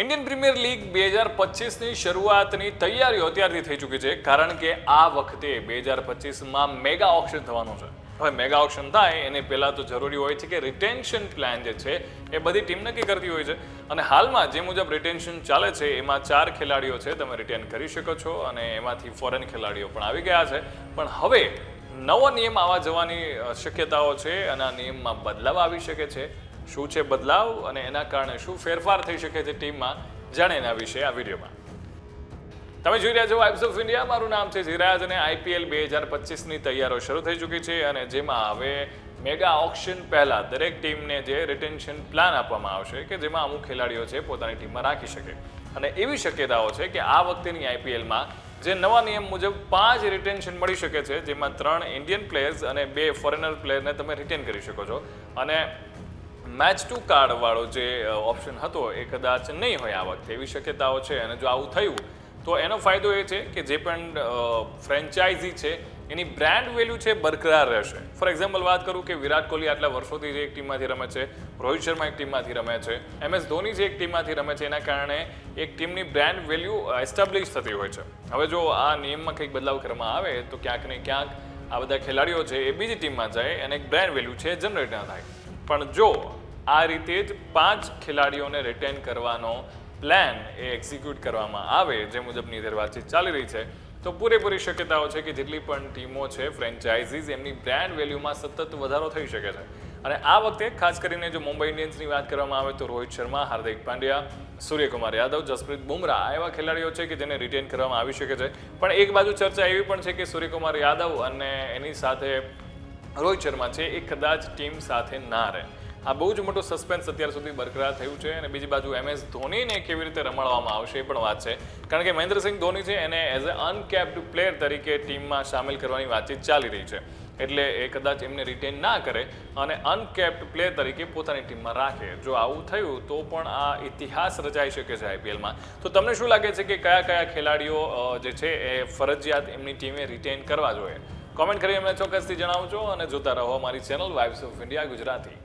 Indian premier league 2025ની શરૂઆતની તૈયારીઓ અત્યારથી થઈ ચૂકી છે કારણ કે આ વખતે 2025માં મેગા ઓક્શન થવાનું છે. હવે મેગા ઓક્શન થાય એને પહેલાં તો જરૂરી હોય છે કે રિટેન્શન પ્લાન જે છે એ બધી ટીમ નક્કી કરતી હોય છે અને હાલમાં જે મુજબ રિટેન્શન ચાલે છે એમાં 4 ખેલાડીઓ છે તમે રિટેન કરી શકો છો અને એમાંથી ફોરેન ખેલાડીઓ પણ આવી ગયા છે. પણ હવે નવો નિયમ આવવા જવાની શક્યતાઓ છે અને આ નિયમમાં બદલાવ આવી શકે છે. શું છે બદલાવ અને એના કારણે શું ફેરફાર થઈ શકે છે ટીમમાં, જાણે એના વિશે આ વિડીયોમાં. તમે જોઈ રહ્યા છો વાઇબ્સ ઓફ ઇન્ડિયા. મારું નામ છે ધીરાજ અને IPL 2025ની તૈયારીઓ શરૂ થઈ ચૂકી છે અને જેમાં હવે મેગા ઓક્શન પહેલા દરેક ટીમને જે રિટેન્શન પ્લાન આપવામાં આવશે કે જેમાં અમુક ખેલાડીઓ છે પોતાની ટીમમાં રાખી શકે અને એવી શક્યતાઓ છે કે આ વખતેની IPLમાં જે નવા નિયમ મુજબ 5 રિટેન્શન મળી શકે છે, જેમાં 3 ઇન્ડિયન પ્લેયર્સ અને 2 ફોરેનર પ્લેયરને તમે રિટેન કરી શકો છો અને મેચ ટુ કાર્ડ વાળો જે ઓપ્શન હતો એ કદાચ નહીં હોય આ વખતે, એવી શક્યતાઓ છે. અને જો આવું થયું તો એનો ફાયદો એ છે કે જે પણ ફ્રેન્ચાઇઝી છે એની બ્રાન્ડ વેલ્યુ છે બરકરાર રહેશે. ફોર એક્ઝામ્પલ વાત કરું કે વિરાટ કોહલી આટલા વર્ષોથી જે એક ટીમમાંથી રમે છે, રોહિત શર્મા એક ટીમમાંથી રમે છે, MS ધોની જે એક ટીમમાંથી રમે છે, એના કારણે એક ટીમની બ્રાન્ડ વેલ્યુ એસ્ટાબ્લિશ થતી હોય છે. હવે જો આ નિયમમાં કંઈક બદલાવ કરવામાં આવે તો ક્યાંક ને ક્યાંક આ બધા ખેલાડીઓ છે એ બીજી ટીમમાં જાય અને એક બ્રાન્ડ વેલ્યુ છે જનરેટ ના થાય. પણ જો આ રીતે જ 5 ખેલાડીઓને રિટેન કરવાનો પ્લાન એ એક્ઝિક્યુટ કરવામાં આવે જે મુજબની અત્યારે વાતચીત ચાલી રહી છે તો પૂરેપૂરી શક્યતાઓ છે કે જેટલી પણ ટીમો છે ફ્રેન્ચાઇઝીઝ એમની બ્રાન્ડ વેલ્યુમાં સતત વધારો થઈ શકે છે. અને આ વખતે ખાસ કરીને જો મુંબઈ ઇન્ડિયન્સની વાત કરવામાં આવે તો રોહિત શર્મા, હાર્દિક પાંડ્યા, સૂર્યકુમાર યાદવ, જસપ્રીત બુમરાહ એવા ખેલાડીઓ છે કે જેને રિટેન કરવામાં આવી શકે છે. પણ એક બાજુ ચર્ચા એવી પણ છે કે સૂર્યકુમાર યાદવ અને એની સાથે રોહિત શર્મા છે એ કદાચ ટીમ સાથે ના રહે. આ બહુ જ મોટો સસ્પેન્સ અત્યાર સુધી બરકરાર થયું છે. અને બીજી બાજુ MS ધોનીને કેવી રીતે રમાડવામાં આવશે એ પણ વાત છે કારણ કે મહેન્દ્રસિંહ ધોની છે એને એઝ અ અનકેપ્ડ પ્લેયર તરીકે ટીમમાં સામેલ કરવાની વાતચીત ચાલી રહી છે. એટલે એ કદાચ એમને રિટેન ના કરે અને અનકેપ્ડ પ્લેયર તરીકે પોતાની ટીમમાં રાખે. જો આવું થયું તો પણ આ ઇતિહાસ રચાઈ શકે છે IPLમાં. તો તમને શું લાગે છે કે કયા કયા ખેલાડીઓ જે છે એ ફરજિયાત એમની ટીમે રિટેન કરવા જોઈએ? કોમેન્ટ કરી અમને ચોક્કસથી જણાવજો અને જોતા રહો અમારી channel vibes of India Gujarati.